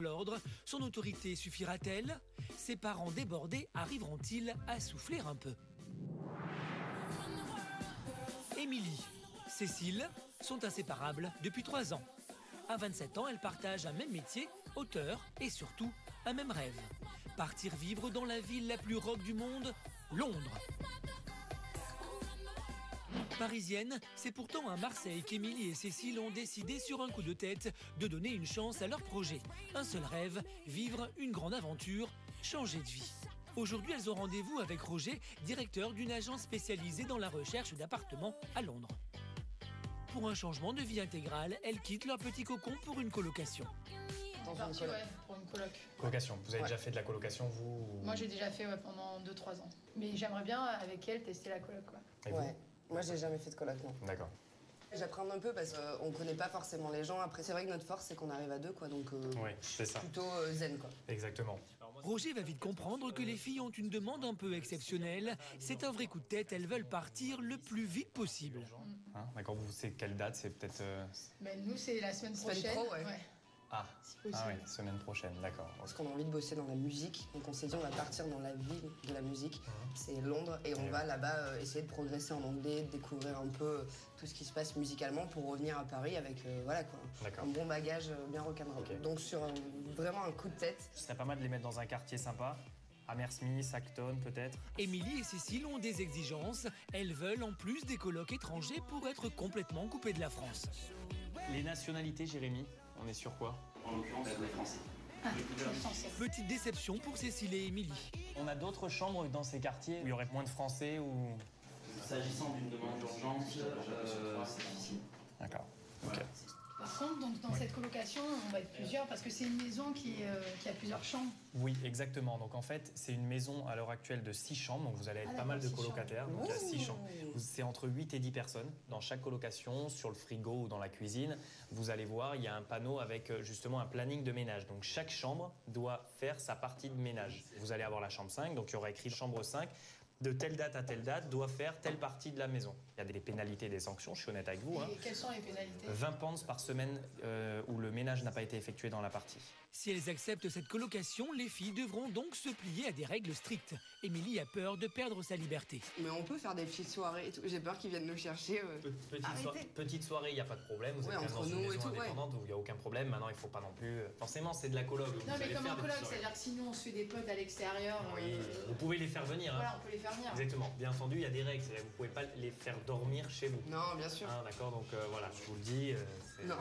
l'ordre, son autorité suffira-t-elle? Ses parents débordés arriveront-ils à souffler un peu? Émilie, Cécile sont inséparables depuis 3 ans. À 27 ans, elles partagent un même métier, auteur, et surtout un même rêve. Partir vivre dans la ville la plus rock du monde, Londres. Parisienne, c'est pourtant à Marseille qu'Émilie et Cécile ont décidé sur un coup de tête de donner une chance à leur projet. Un seul rêve, vivre une grande aventure, changer de vie. Aujourd'hui, elles ont rendez-vous avec Roger, directeur d'une agence spécialisée dans la recherche d'appartements à Londres. Pour un changement de vie intégral, elles quittent leur petit cocon pour une colocation. Dans une coloc. Ouais, pour une coloc. Colocation, vous avez déjà fait de la colocation, vous? Moi, j'ai déjà fait pendant 2-3 ans. Mais j'aimerais bien, avec elle, tester la coloc. Quoi. Et vous? Moi, j'ai jamais fait de coloc, non. D'accord. J'apprends un peu parce qu'on connaît pas forcément les gens. Après, c'est vrai que notre force, c'est qu'on arrive à deux, quoi. Donc, oui, c'est ça. Plutôt zen, quoi. Exactement. Roger va vite comprendre que les filles ont une demande un peu exceptionnelle. C'est un vrai coup de tête, elles veulent partir le plus vite possible. Hein, d'accord, vous, c'est quelle date? C'est peut-être... Nous, c'est la semaine prochaine. Pro, ouais. Ah, si possible. Ah oui, semaine prochaine, d'accord. Parce qu'on a envie de bosser dans la musique, donc on s'est dit on va partir dans la ville de la musique, c'est Londres, et on va là-bas essayer de progresser en anglais, de découvrir un peu tout ce qui se passe musicalement pour revenir à Paris avec voilà quoi, un bon bagage bien rock'n'roll. Okay. Donc sur vraiment un coup de tête. Ce serait pas mal de les mettre dans un quartier sympa. Hammersmith, Acton peut-être. Émilie et Cécile ont des exigences. Elles veulent en plus des colocs étrangers pour être complètement coupées de la France. Les nationalités, Jérémy, on est sur quoi? En l'occurrence, les Français. Les Français. Petite déception pour Cécile et Émilie. On a d'autres chambres dans ces quartiers où il y aurait moins de Français ou... S'agissant d'une demande d'urgence, c'est difficile. D'accord. Ok. Par contre, donc, dans cette colocation, on va être plusieurs parce que c'est une maison qui a plusieurs chambres. Oui, exactement. Donc en fait, c'est une maison à l'heure actuelle de 6 chambres. Donc vous allez être pas mal de colocataires. Donc il y a 6 chambres. C'est entre 8 et 10 personnes dans chaque colocation, sur le frigo ou dans la cuisine. Vous allez voir, il y a un panneau avec justement un planning de ménage. Donc chaque chambre doit faire sa partie de ménage. Vous allez avoir la chambre 5, donc il y aura écrit chambre 5. De telle date à telle date, doit faire telle partie de la maison. Il y a des pénalités, des sanctions, je suis honnête avec vous. Et quelles sont les pénalités? 20 pounds par semaine où le ménage n'a pas été effectué dans la partie. Si elles acceptent cette colocation, les filles devront donc se plier à des règles strictes. Émilie a peur de perdre sa liberté. Mais on peut faire des petites soirées et tout. J'ai peur qu'ils viennent nous chercher. Petite soirée, il n'y a pas de problème. Vous êtes entre dans une nous maison et tout, indépendante où il n'y a aucun problème. Maintenant, il ne faut pas non plus... Forcément, c'est de la coloc. Non, mais comme un coloc, c'est-à-dire que sinon on se fait des potes à l'extérieur. Oui, vous pouvez les faire venir. Voilà, on peut les faire venir. Exactement. Bien entendu, il y a des règles. Vous ne pouvez pas les faire dormir chez vous. Non, bien sûr. D'accord, donc voilà, je vous le dis. Non.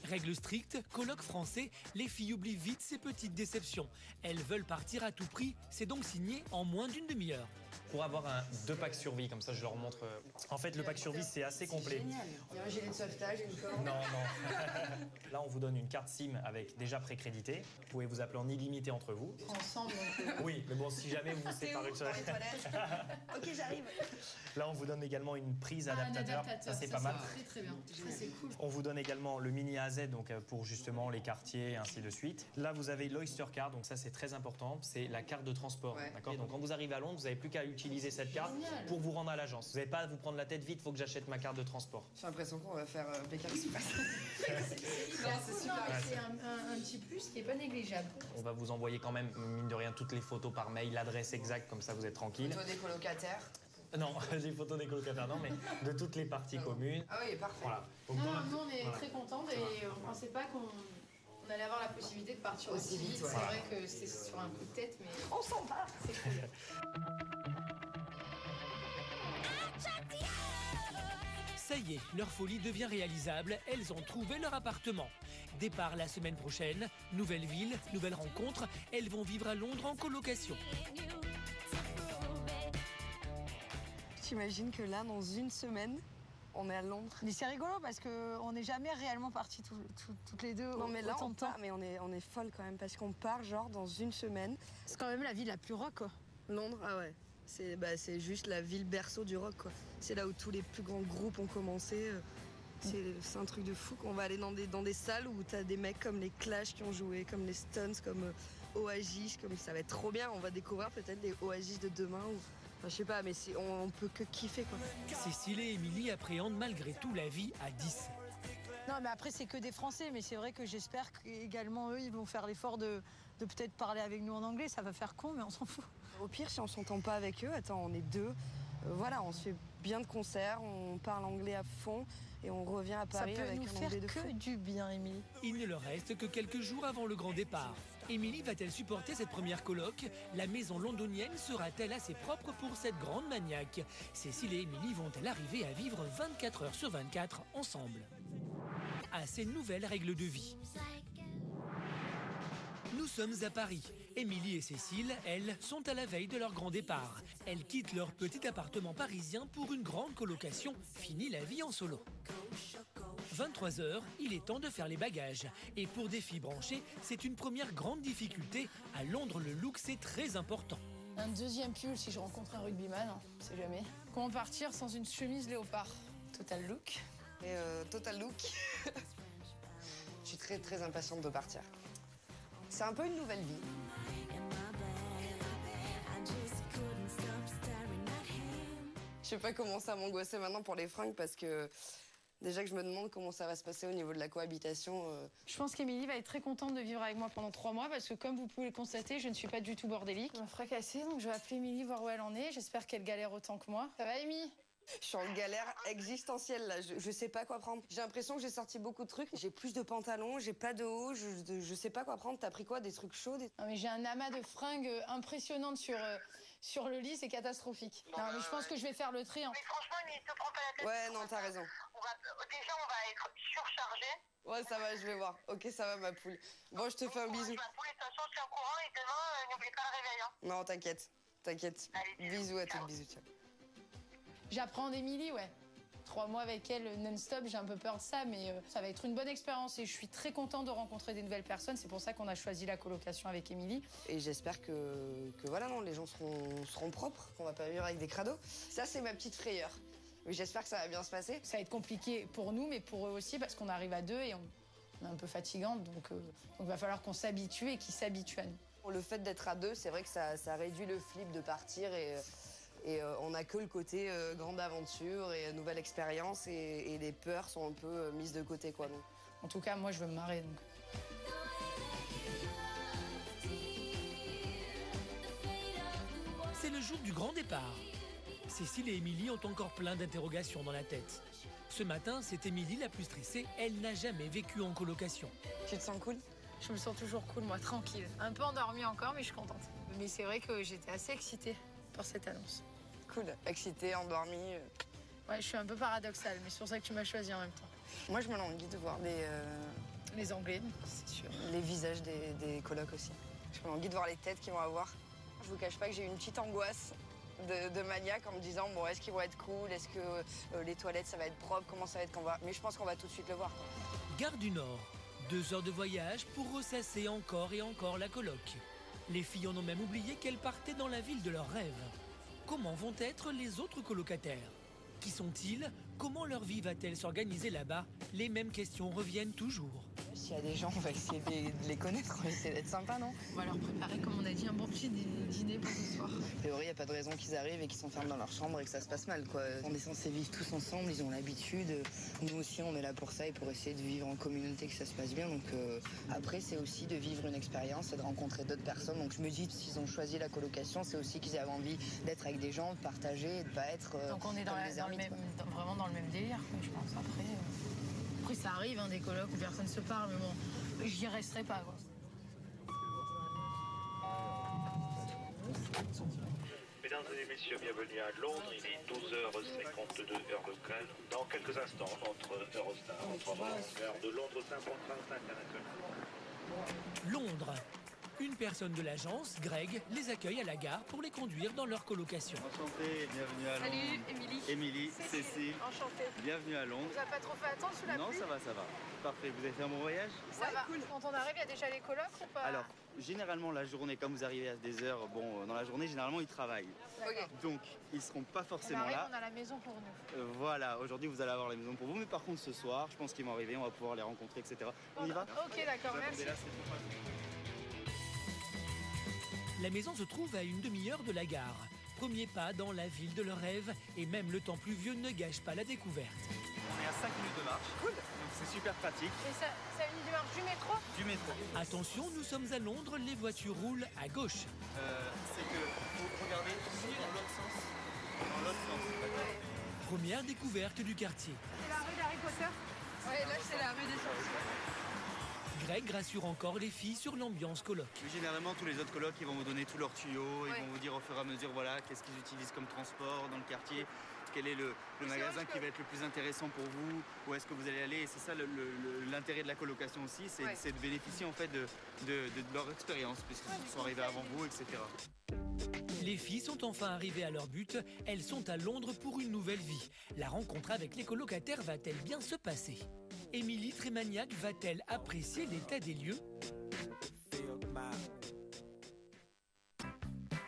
Règles strictes, colloque français, les filles oublient vite ces petites déceptions. Elles veulent partir à tout prix, c'est donc signé en moins d'une demi-heure. Pour avoir 2 packs survie, comme ça je leur montre. En fait, le pack survie, c'est assez complet. Génial. Il y a un gilet de sauvetage, une corde. Non. Là, on vous donne une carte SIM avec déjà précrédité. Vous pouvez vous appeler en illimité entre vous. Ensemble, Oui, mais bon, si jamais vous vous séparez de ça. Ok, j'arrive. Là, on vous donne également une prise adaptateur. Ça, c'est pas mal. Très bien. Ça, c'est cool. On vous donne également le mini AZ, donc pour justement les quartiers, et ainsi de suite. Là, vous avez l'Oyster Card, donc ça, c'est très important. C'est la carte de transport. Ouais. D'accord. Donc, quand vous arrivez à Londres, vous n'avez plus qu'à utiliser cette carte pour vous rendre à l'agence. Vous n'avez pas à vous prendre la tête vite, il faut que j'achète ma carte de transport. J'ai l'impression qu'on va faire Pékin Express. C'est super. C'est un petit plus qui n'est pas négligeable. On va vous envoyer quand même, mine de rien, toutes les photos par mail, l'adresse exacte, comme ça vous êtes tranquille. Photos des colocataires. Non, les photos des colocataires, non, mais de toutes les parties communes. Ah oui, parfait. Voilà. Donc, Nous, on est très contents et on ne pensait pas qu'on allait avoir la possibilité de partir aussi vite. Ouais. C'est vrai que c'est sur un coup de tête, mais On s'en va. c'est cool. Ça y est, leur folie devient réalisable, elles ont trouvé leur appartement. Départ la semaine prochaine, nouvelle ville, nouvelle rencontre, elles vont vivre à Londres en colocation. T'imagines que là, dans une semaine, on est à Londres. Mais c'est rigolo parce qu'on n'est jamais réellement partis toutes les deux. Non mais là autant on de temps. part, mais on est folle quand même parce qu'on part genre dans une semaine. C'est quand même la ville la plus rock, quoi. Londres, ah ouais. C'est juste la ville berceau du rock, quoi. C'est là où tous les plus grands groupes ont commencé. C'est un truc de fou qu'on va aller dans des salles où t'as des mecs comme les Clash qui ont joué, comme les Stones, comme Oasis, comme ça va être trop bien. On va découvrir peut-être les Oasis de demain. Enfin, je sais pas, mais on peut que kiffer, quoi. Cécile et Émilie appréhendent malgré tout la vie à 10. Non, mais après, c'est que des Français. Mais c'est vrai que j'espère qu'également, eux, ils vont faire l'effort de peut-être parler avec nous en anglais. Ça va faire con, mais on s'en fout. Au pire, si on s'entend pas avec eux, attends, on est deux. Voilà, on se fait bien de concerts, on parle anglais à fond et on revient à Paris Ça peut avec nous un faire anglais de que fou. du bien, Émilie. Il ne leur reste que quelques jours avant le grand départ. Émilie va-t-elle supporter cette première coloc? La maison londonienne sera-t-elle assez propre pour cette grande maniaque? Cécile et Émilie vont-elles arriver à vivre 24 heures sur 24 ensemble? À ces nouvelles règles de vie. Nous sommes à Paris. Émilie et Cécile, elles, sont à la veille de leur grand départ. Elles quittent leur petit appartement parisien pour une grande colocation. Fini la vie en solo. 23h, il est temps de faire les bagages. Et pour des filles branchées, c'est une première grande difficulté. À Londres, le look, c'est très important. Un deuxième pull si je rencontre un rugbyman, hein, on sait jamais. Comment partir sans une chemise léopard? Total look. Et total look. Je suis très très impatiente de partir. C'est un peu une nouvelle vie. Je sais pas comment ça m'angoisser maintenant pour les fringues parce que déjà que je me demande comment ça va se passer au niveau de la cohabitation. Je pense qu'Émilie va être très contente de vivre avec moi pendant 3 mois parce que comme vous pouvez le constater, je ne suis pas du tout bordélique. Je me fracassée, donc je vais appeler Émilie, voir où elle en est. J'espère qu'elle galère autant que moi. Ça va, Émilie? Je suis en galère existentielle là, je sais pas quoi prendre. J'ai l'impression que j'ai sorti beaucoup de trucs. J'ai plus de pantalons, j'ai pas de haut, je sais pas quoi prendre. T'as pris quoi? Des trucs chauds Non mais j'ai un amas de fringues impressionnantes sur le lit, c'est catastrophique. Non mais je pense que je vais faire le tri. Mais franchement, il te prend pas la tête. Ouais, non, t'as raison. Déjà, on va être surchargé. Ouais, ça va, je vais voir. Ok, ça va ma poule. Bon, je te fais un bisou. Ma poule, de toute façon, je suis au courant et demain, n'oublie pas le réveil. Hein. Non, t'inquiète, t'inquiète. Allez, Bisous à ciao. toutes, bisous, ciao. J'apprends d'Émilie, ouais. 3 mois avec elle non-stop, j'ai un peu peur de ça, mais ça va être une bonne expérience et je suis très contente de rencontrer des nouvelles personnes. C'est pour ça qu'on a choisi la colocation avec Émilie. Et j'espère que voilà, non, les gens seront propres, qu'on va pas vivre avec des crados. Ça, c'est ma petite frayeur. Mais j'espère que ça va bien se passer. Ça va être compliqué pour nous, mais pour eux aussi, parce qu'on arrive à 2 et on est un peu fatigante, donc il va falloir qu'on s'habitue et qu'ils s'habituent à nous. Le fait d'être à 2, c'est vrai que ça réduit le flip de partir et on n'a que le côté grande aventure et nouvelle expérience et les peurs sont un peu mises de côté, quoi. Donc. En tout cas, moi, je veux me marrer. Donc. C'est le jour du grand départ. Cécile et Émilie ont encore plein d'interrogations dans la tête. Ce matin, c'est Émilie la plus stressée. Elle n'a jamais vécu en colocation. Tu te sens cool? Je me sens toujours cool, moi, tranquille. Un peu endormie encore, mais je suis contente. Mais c'est vrai que j'étais assez excitée par cette annonce. Cool, excitée, endormie. Ouais, je suis un peu paradoxale, mais c'est pour ça que tu m'as choisie en même temps. Moi, je me languis de voir Les Anglais, c'est sûr. les visages des colocs aussi. Je me languis de voir les têtes qu'ils vont avoir. Je vous cache pas que j'ai eu une petite angoisse de maniaque en me disant bon, est-ce qu'ils vont être cool, est-ce que les toilettes ça va être propre, comment ça va être qu'on va. Mais je pense qu'on va tout de suite le voir. Gare du Nord. 2 heures de voyage pour ressasser encore et encore la coloc. Les filles en ont même oublié qu'elles partaient dans la ville de leurs rêves. Comment vont être les autres colocataires? Qui sont-ils? Comment leur vie va-t-elle s'organiser là-bas? Les mêmes questions reviennent toujours. S'il y a des gens, on va essayer de les connaître, on va essayer d'être sympa, non? On va leur préparer, comme on a dit, un bon petit dîner pour ce soir. A priori, il n'y a pas de raison qu'ils arrivent et qu'ils s'enferment dans leur chambre et que ça se passe mal, quoi. On est censé vivre tous ensemble, ils ont l'habitude. Nous aussi, on est là pour ça et pour essayer de vivre en communauté, que ça se passe bien. Donc après, c'est aussi de vivre une expérience et de rencontrer d'autres personnes. Donc je me dis, s'ils ont choisi la colocation, c'est aussi qu'ils avaient envie d'être avec des gens, de partager et de pas être Donc on est vraiment dans le même délire, quoi, je pense. Après ça arrive, hein, des colocs où personne se parle, mais bon, j'y resterai pas, quoi. Mesdames et messieurs, bienvenue à Londres. Il est 12h52 heure locale. Dans quelques instants, notre Eurostar entrera en gare de Londres Saint-Paul-Saint international. Londres. Une personne de l'agence, Greg, les accueille à la gare pour les conduire dans leur colocation. Enchanté, bienvenue à Londres. Salut, Émilie. Émilie, Cécile, Enchantée. bienvenue à Londres. Vous n'avez pas trop fait attendre sous la Non, pluie? ça va. Parfait, vous avez fait un bon voyage? Ça va. Cool. Quand on arrive, il y a déjà les colocs ou pas? Alors, généralement, la journée, comme vous arrivez à des heures, bon, dans la journée, généralement, ils travaillent. D'accord. Donc, ils seront pas On forcément arrive, là. on a la maison pour nous. Voilà, aujourd'hui, vous allez avoir la maison pour vous. Mais par contre, ce soir, je pense qu'ils vont arriver, on va pouvoir les rencontrer, etc. On y va? Ok, d'accord, Vous merci. attendez là, c'est tout. La maison se trouve à une demi-heure de la gare. Premier pas dans la ville de leurs rêves et même le temps pluvieux ne gâche pas la découverte. On est à 5 minutes de marche. Cool. Donc c'est super pratique. Et ça vient du marche du métro? Du métro. Attention, nous sommes à Londres, les voitures roulent à gauche. C'est que vous regardez toujours dans l'autre sens. Dans l'autre sens. Première découverte du quartier. C'est la rue d'Harry Potter? Ouais, là c'est la rue des sorciers. Greg rassure encore les filles sur l'ambiance coloc. Généralement, tous les autres colocs, ils vont vous donner tous leurs tuyaux, ils vont vous dire au fur et à mesure, voilà, qu'est-ce qu'ils utilisent comme transport dans le quartier, quel est le magasin qui va être le plus intéressant pour vous, où est-ce que vous allez aller. Et c'est ça l'intérêt de la colocation aussi, c'est de bénéficier en fait de leur expérience, puisqu'ils sont arrivés avant vous, etc. Les filles sont enfin arrivées à leur but. Elles sont à Londres pour une nouvelle vie. La rencontre avec les colocataires va-t-elle bien se passer? Émilie, très maniaque, va-t-elle apprécier l'état des lieux?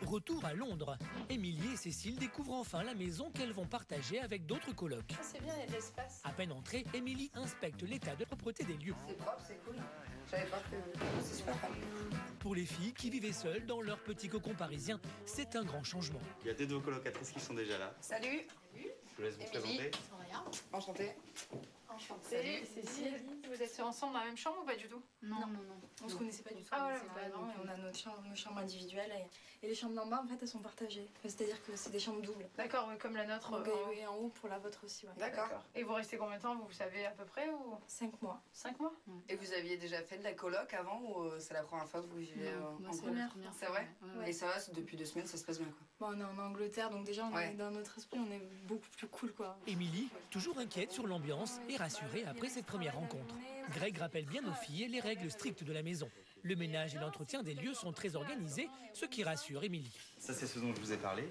Retour à Londres. Émilie et Cécile découvrent enfin la maison qu'elles vont partager avec d'autres colocs. Ah, c'est bien, il y a de l'espace. À peine entrée, Émilie inspecte l'état de propreté des lieux. C'est propre, c'est cool. Je savais pas que c'est super propre. Pour les filles qui vivaient seules dans leur petit cocon parisien, c'est un grand changement. Il y a deux colocatrices qui sont déjà là. Salut. Je vous laisse vous présenter. Enchantée. Salut, Cécile. Vous êtes ensemble dans la même chambre ou pas du tout? Non. On se connaissait pas du tout. Ah voilà, On a nos chambres individuelles et les chambres d'en bas en fait elles sont partagées. C'est-à-dire que c'est des chambres doubles. D'accord, oui, comme la nôtre. Et en haut pour la vôtre aussi. Ouais. D'accord. Et vous restez combien de temps, vous savez à peu près ou 5 mois. 5 mois? Et vous aviez déjà fait de la coloc avant ou c'est la première fois que vous vivez en c'est coloc? la première C'est vrai? Et ça va, depuis 2 semaines, ça se passe bien quoi. Bon, on est en Angleterre donc déjà on est dans notre esprit on est beaucoup plus cool quoi. Émilie, toujours inquiète sur l'ambiance, est rassurée après cette première rencontre. Greg rappelle bien aux filles les règles strictes de la maison. Le ménage et l'entretien des lieux sont très organisés, ce qui rassure Émilie. Ça, c'est ce dont je vous ai parlé.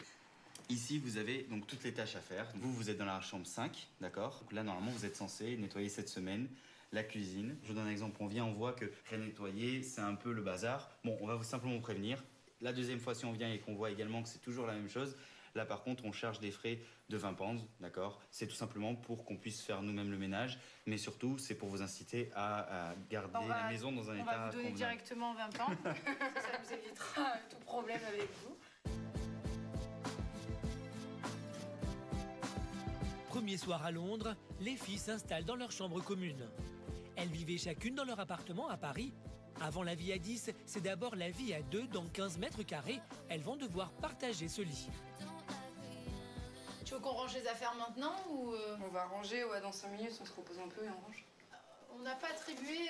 Ici, vous avez donc toutes les tâches à faire. Vous êtes dans la chambre 5, d'accord? Là, normalement, vous êtes censé nettoyer cette semaine la cuisine. Je vous donne un exemple. On vient, on voit que rien nettoyer, c'est un peu le bazar. Bon, on va vous simplement prévenir. La deuxième fois, si on vient et qu'on voit également que c'est toujours la même chose, là, par contre, on charge des frais de 20 pounds, d'accord? C'est tout simplement pour qu'on puisse faire nous-mêmes le ménage, mais surtout, c'est pour vous inciter à garder la maison dans un état convenable. On va vous donner convenable. directement 20 pounds. Ça vous évitera tout problème avec vous. Premier soir à Londres, les filles s'installent dans leur chambre commune. Elles vivaient chacune dans leur appartement à Paris. Avant la vie à 10, c'est d'abord la vie à 2 dans 15 mètres carrés. Elles vont devoir partager ce lit. Tu veux qu'on range les affaires maintenant ou On va ranger, dans 5 minutes, on se repose un peu et on range. On n'a pas attribué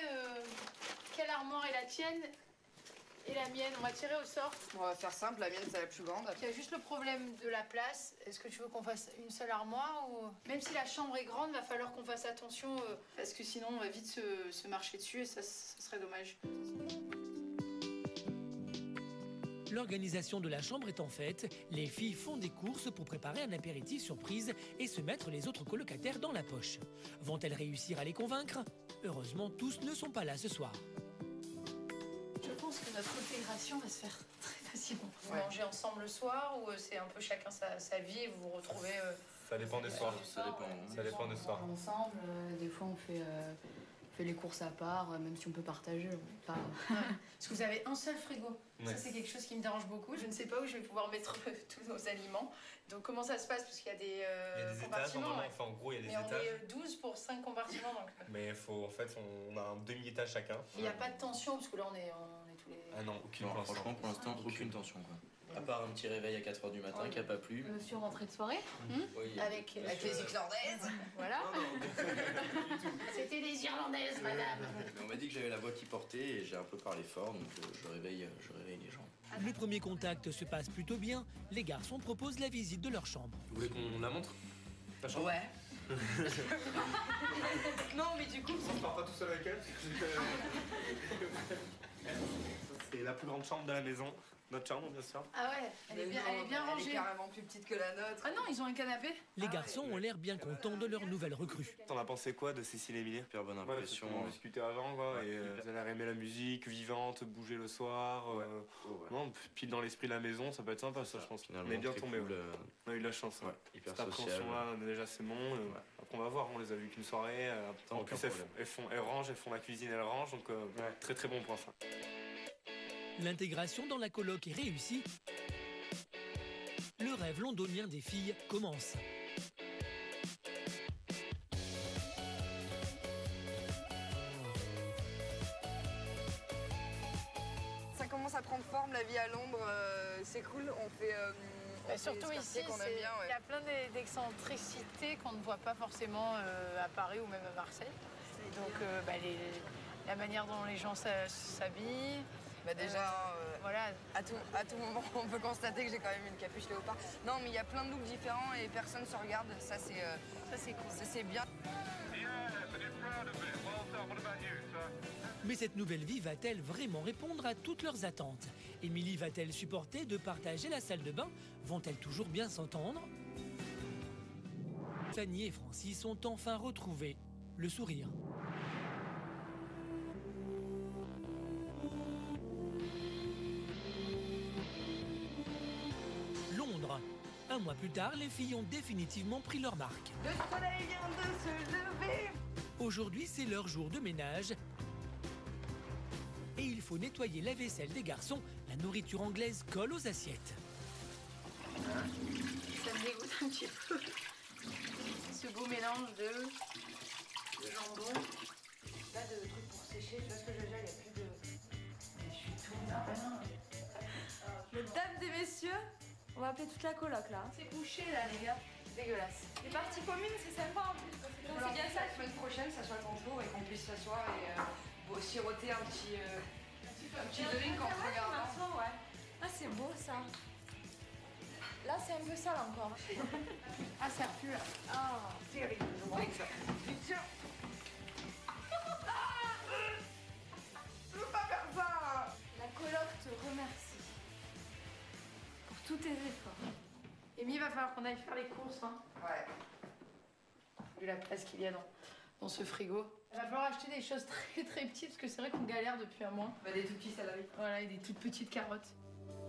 quelle armoire est la tienne et la mienne. On va tirer au sort. On va faire simple, la mienne c'est la plus grande. Il y a juste le problème de la place. Est-ce que tu veux qu'on fasse une seule armoire ou... Même si la chambre est grande, va falloir qu'on fasse attention parce que sinon on va vite se marcher dessus et ça serait dommage. L'organisation de la chambre étant faite, les filles font des courses pour préparer un apéritif surprise et se mettre les autres colocataires dans la poche. Vont-elles réussir à les convaincre? Heureusement, tous ne sont pas là ce soir. Je pense que notre intégration va se faire très facilement. Vous mangez ensemble le soir ou c'est un peu chacun sa vie et vous vous retrouvez... Ça dépend des soirs. Ça dépend des soirs. Ensemble, des fois on fait les courses à part, même si on peut partager. Parce que vous avez un seul frigo. Ouais. Ça, c'est quelque chose qui me dérange beaucoup. Je ne sais pas où je vais pouvoir mettre tous nos aliments. Donc, comment ça se passe? Parce qu'il y a des, il y a des étages, normalement. Enfin, en gros, il y a des étages. Mais on est 12 pour 5 compartiments. Donc... Mais en fait, on a un demi-étage chacun. Il n'y a pas de tension, parce que là, on est tous les... Ah non, aucune tension. Franchement, pour l'instant, aucune tension, quoi. À part un petit réveil à 4 h du matin qui n'a pas plu. Monsieur rentré de soirée Oui, avec les Irlandaises. Voilà. C'était des Irlandaises, madame. Mais on m'a dit que j'avais la voix qui portait et j'ai un peu parlé fort, donc je réveille les gens. Le premier contact se passe plutôt bien. Les garçons proposent la visite de leur chambre. Vous voulez qu'on la montre? Ta chambre? Ouais. Non, mais du coup... On ne part pas tout seul avec elle. C'est la plus grande chambre de la maison. Notre chambre, bien sûr. Ah ouais, elle est bien rangée. Elle est carrément plus petite que la nôtre. Ah non, ils ont un canapé. Les garçons ont l'air bien contents de leur nouvelle recrue. T'en as pensé quoi de Cécile et Émilie? Super bonne impression. On discutait avant, quoi, et vous allez aimer la musique, vivante, bouger le soir. Non, pile dans l'esprit de la maison, ça peut être sympa, ça, je pense. Finalement, on est bien tombé. cool, On a eu de la chance. Hyper cette appréhension-là, déjà, c'est bon. Après, on va voir, on les a vus qu'une soirée. En plus, elles rangent, elles font la cuisine, elles rangent, donc très très bon point, ça. L'intégration dans la coloc est réussie. Le rêve londonien des filles commence. commence à prendre forme la vie à Londres, c'est cool. On fait. Surtout ici, il y a plein d'excentricités qu'on ne voit pas forcément à Paris ou même à Marseille. Donc la manière dont les gens s'habillent. Déjà, voilà. à tout moment, on peut constater que j'ai quand même une capuche léopard. Non, mais il y a plein de looks différents et personne ne se regarde. Ça, c'est cool. Ça, c'est bien. Mais cette nouvelle vie va-t-elle vraiment répondre à toutes leurs attentes? Émilie va-t-elle supporter de partager la salle de bain? Vont-elles toujours bien s'entendre? Fanny et Francis ont enfin retrouvé le sourire. Londres. Un mois plus tard, les filles ont définitivement pris leur marque. Le soleil vient de se lever. Aujourd'hui, c'est leur jour de ménage. Et il faut nettoyer la vaisselle des garçons. La nourriture anglaise colle aux assiettes. Ça me dégoûte un petit peu. Ce beau mélange de jambon. Pas de trucs pour sécher, tu vois ce que je veux dire, il n'y a plus de... Je suis tout Mesdames et messieurs, on va appeler toute la coloc là. C'est bouché là les gars, dégueulasse. Les parties communes c'est sympa en plus. C'est bien ça, la semaine prochaine, ça soit ton tour et qu'on puisse s'asseoir et siroter un petit drink en regardant. Ouais. Ah c'est beau ça. Là c'est un peu sale encore. Ah ça pue là. Ah, terrible. Putain. Je veux pas faire ça. La coloc te remercie pour tous tes efforts. Amy, il va falloir qu'on aille faire les courses. Hein. Ouais. Vu la place qu'il y a dans ce frigo. Il va falloir acheter des choses très très petites parce que c'est vrai qu'on galère depuis un mois. Des tout petits salariés. Voilà, et des toutes petites carottes.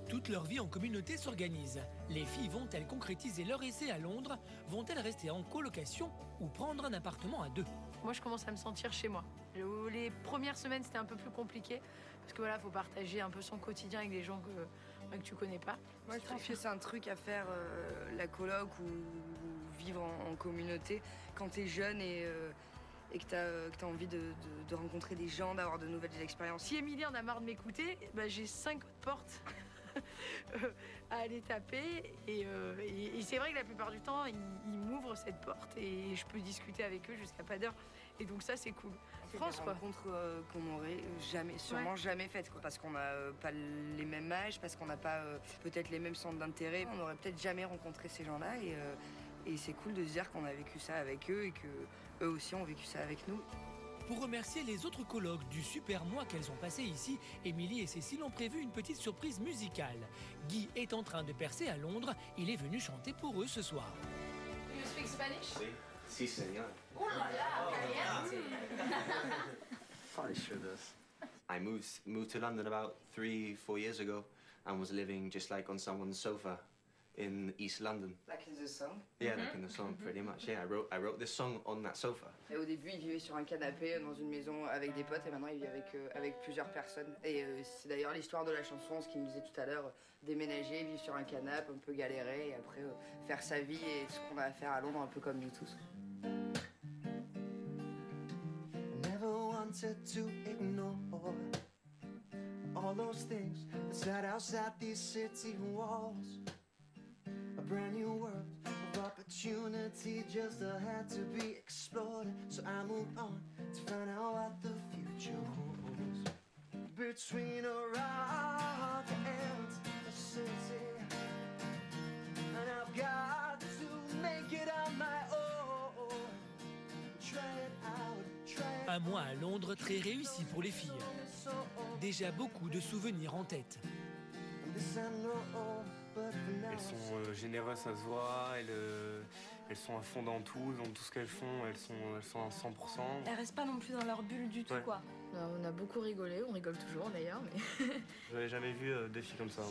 Toute leur vie en communauté s'organise. Les filles vont-elles concrétiser leur essai à Londres? Vont-elles rester en colocation ou prendre un appartement à deux? Moi, je commence à me sentir chez moi. Les premières semaines, c'était un peu plus compliqué parce que voilà, faut partager un peu son quotidien avec des gens que tu connais pas. Moi, je trouve que c'est un truc à faire, la coloc ou vivre en communauté quand t'es jeune et que t'as envie de rencontrer des gens, d'avoir de nouvelles expériences. Si Émilie en a marre de m'écouter, bah, j'ai 5 portes à aller taper. Et c'est vrai que la plupart du temps, ils m'ouvrent cette porte et je peux discuter avec eux jusqu'à pas d'heure. Et donc ça, c'est cool. France, quoi. Des rencontres qu'on n'aurait sûrement jamais faites, quoi. Parce qu'on n'a pas les mêmes âges, parce qu'on n'a pas peut-être les mêmes centres d'intérêt. On n'aurait peut-être jamais rencontré ces gens-là. Et c'est cool de se dire qu'on a vécu ça avec eux et qu'eux aussi ont vécu ça avec nous. Pour remercier les autres colocs du super mois qu'elles ont passé ici, Émilie et Cécile ont prévu une petite surprise musicale. Guy est en train de percer à Londres. Il est venu chanter pour eux ce soir. You speak Spanish? Sí, señor. Oh là là, Probably sure does. I moved to London about 3-4 years ago and was living just like on someone's sofa in East London. Like in the song? Yeah, like in the song, pretty much. Yeah, I wrote this song on that sofa. Et au début, il vivait sur un canapé dans une maison avec des potes et maintenant il vit avec plusieurs personnes. Et c'est d'ailleurs l'histoire de la chanson, ce qu'il me disait tout à l'heure, déménager, vivre sur un canapé, un peu galérer et après faire sa vie et ce qu'on a à faire à Londres, un peu comme nous tous. To ignore all those things that sat outside these city walls. A brand new world of opportunity just had to be explored. So I moved on to find out what the future holds. Between a rock and a city, and I've got to make it on my own. Try it out. Un mois à Londres très réussi pour les filles. Déjà beaucoup de souvenirs en tête. Elles sont généreuses, ça se voit, elles sont à fond dans tout ce qu'elles font, elles sont à 100%. Elles restent pas non plus dans leur bulle du tout, quoi. On a beaucoup rigolé, on rigole toujours d'ailleurs, mais... J'avais jamais vu des filles comme ça.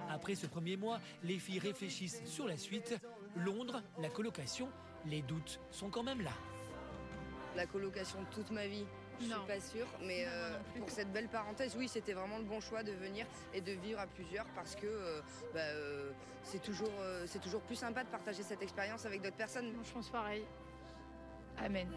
Après ce premier mois, les filles réfléchissent sur la suite. Londres, la colocation, les doutes sont quand même là. La colocation toute ma vie, je suis pas sûre, mais pour cette belle parenthèse, oui, c'était vraiment le bon choix de venir et de vivre à plusieurs parce que c'est toujours plus sympa de partager cette expérience avec d'autres personnes. Je pense pareil. Amen.